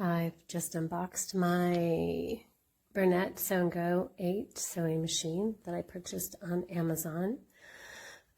I've just unboxed my Bernat Sew & Go 8 sewing machine that I purchased on Amazon.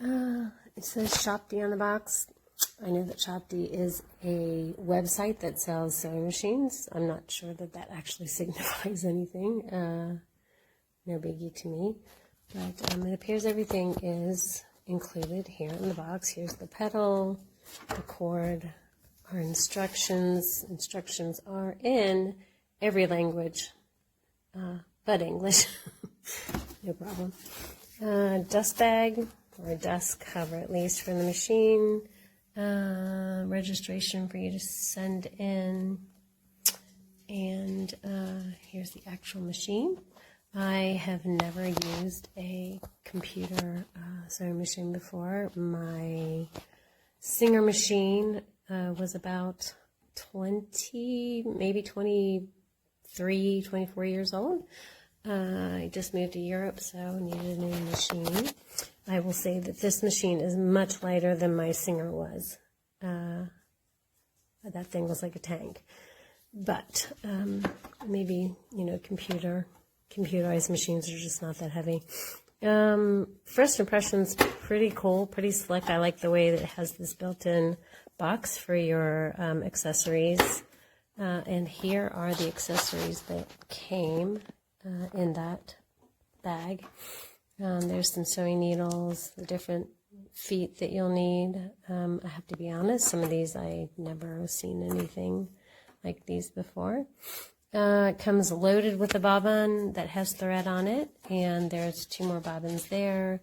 It says Shopdee on the box. I know that Shopdee is a website that sells sewing machines. I'm not sure that that actually signifies anything. No biggie to me. But it appears everything is included here in the box. Here's the pedal, the cord, our instructions. Instructions are in every language but English. No problem. Dust bag, or a dust cover at least for the machine. Registration for you to send in. And here's the actual machine. I have never used a computer sewing machine before. My Singer machine was about 20, maybe 23, 24 years old. I just moved to Europe, so needed a new machine. I will say that this machine is much lighter than my Singer was. That thing was like a tank. But maybe, you know, computerized machines are just not that heavy. First impressions, pretty cool, pretty slick. I like the way that it has this built-in box for your accessories. And here are the accessories that came in that bag. There's some sewing needles, the different feet that you'll need. I have to be honest, some of these I never seen anything like these before. It comes loaded with a bobbin that has thread on it, and there's 2 more bobbins there.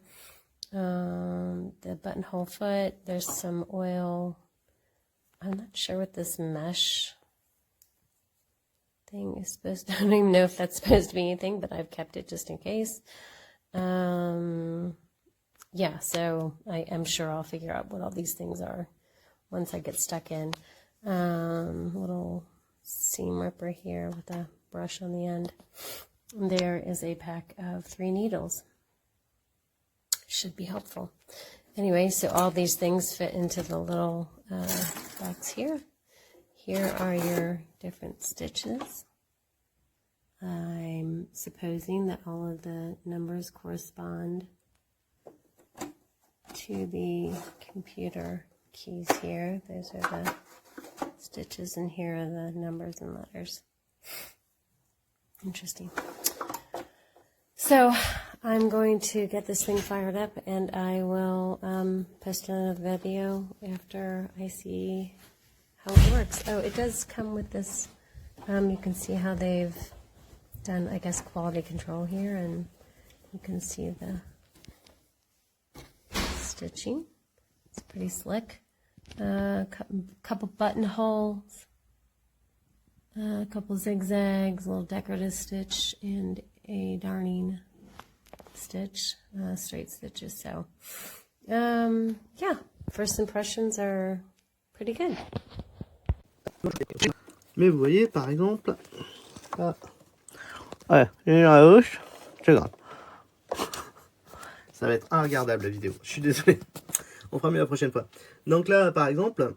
The buttonhole foot, there's some oil. I'm not sure what this mesh thing is supposed to, I don't even know if that's supposed to be anything, but I've kept it just in case. Yeah, so I am sure I'll figure out what all these things are once I get stuck in. Little seam ripper here with a brush on the end. And there is a pack of 3 needles. Should be helpful. Anyway, so all these things fit into the little box here. Here are your different stitches. I'm supposing that all of the numbers correspond to the computer keys here. Those are the stitches, and here are the numbers and letters. Interesting. So I'm going to get this thing fired up, and I will post another video after I see how it works. Oh, it does come with this. You can see how they've done, I guess, quality control here, and you can see the stitching. It's pretty slick. Couple buttonholes, a couple zigzags, a little decorative stitch, and a darning stitch, straight stitches. So, yeah, first impressions are pretty good. Mais vous voyez, par exemple, là, ouais, j'ai à gauche, c'est grave. Ça va être regardable la vidéo, je suis désolé. On fera mieux la prochaine fois. Donc là, par exemple,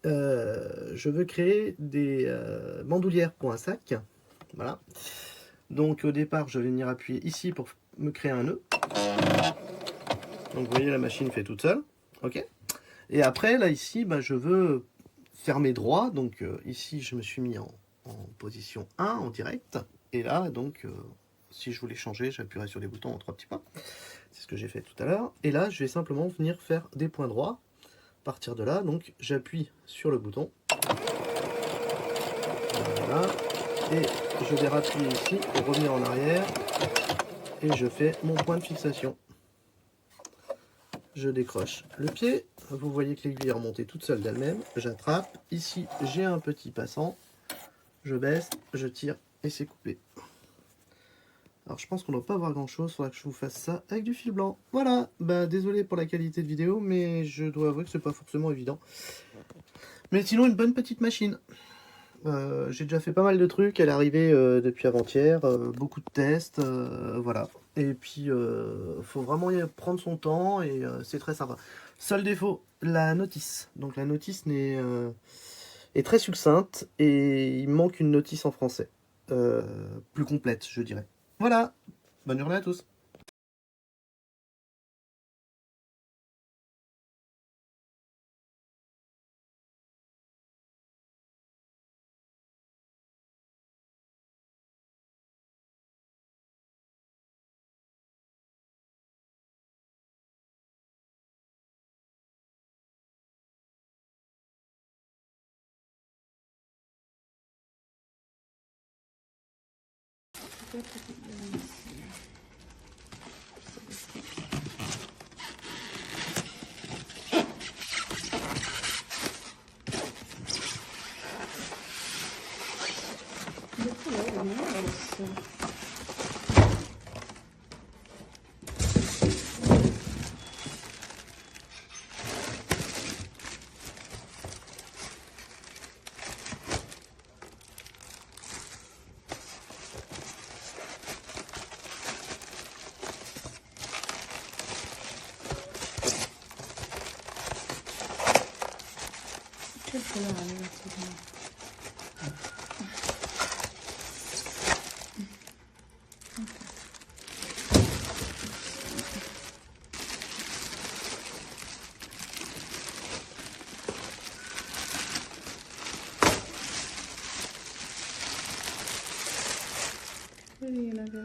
je veux créer des bandoulières pour un sac. Voilà. Donc au départ, je vais venir appuyer ici pour me créer un nœud. Donc vous voyez, la machine fait toute seule. Ok. Et après, là, ici, bah, je veux fermer droit. Donc ici, je me suis mis en position 1, en direct. Et là, donc, si je voulais changer, j'appuierais sur les boutons en 3 petits points. C'est ce que j'ai fait tout à l'heure. Et là, je vais simplement venir faire des points droits. À partir de là, donc, j'appuie sur le bouton. Voilà. Et je vais rappuyer ici pour revenir en arrière. Et je fais mon point de fixation. Je décroche le pied. Vous voyez que l'aiguille est remontée toute seule d'elle-même. J'attrape. Ici, j'ai un petit passant. Je baisse, je tire et c'est coupé. Alors je pense qu'on ne doit pas voir grand chose, il faudra que je vous fasse ça avec du fil blanc. Voilà, bah désolé pour la qualité de vidéo, mais je dois avouer que c'est pas forcément évident. Mais sinon une bonne petite machine. J'ai déjà fait pas mal de trucs, elle est arrivée depuis avant-hier, beaucoup de tests, voilà. Et puis faut vraiment y prendre son temps et c'est très sympa. Seul défaut, la notice. Donc la notice n'est est très succincte et il manque une notice en français. Plus complète, je dirais. Voilà, bonne journée à tous. Carina che...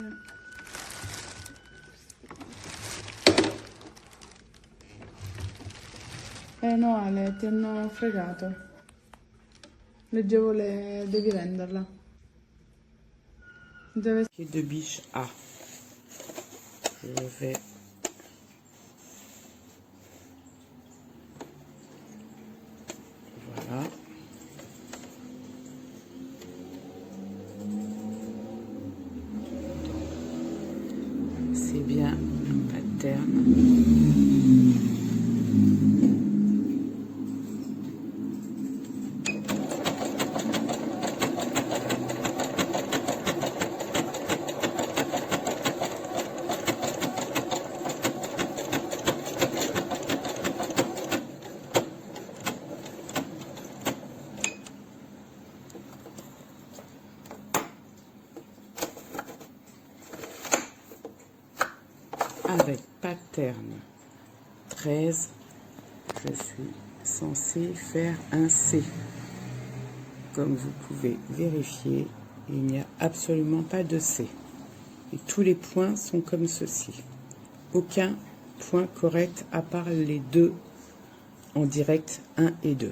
no Ale, ti hanno fregato. Leggevo le... devi venderla. Deve... De biche A. Je vais voilà. C'est bien un pattern. Avec pattern 13, je suis censée faire un C. Comme vous pouvez vérifier, il n'y a absolument pas de C. Et tous les points sont comme ceci. Aucun point correct à part les deux en direct 1 et 2.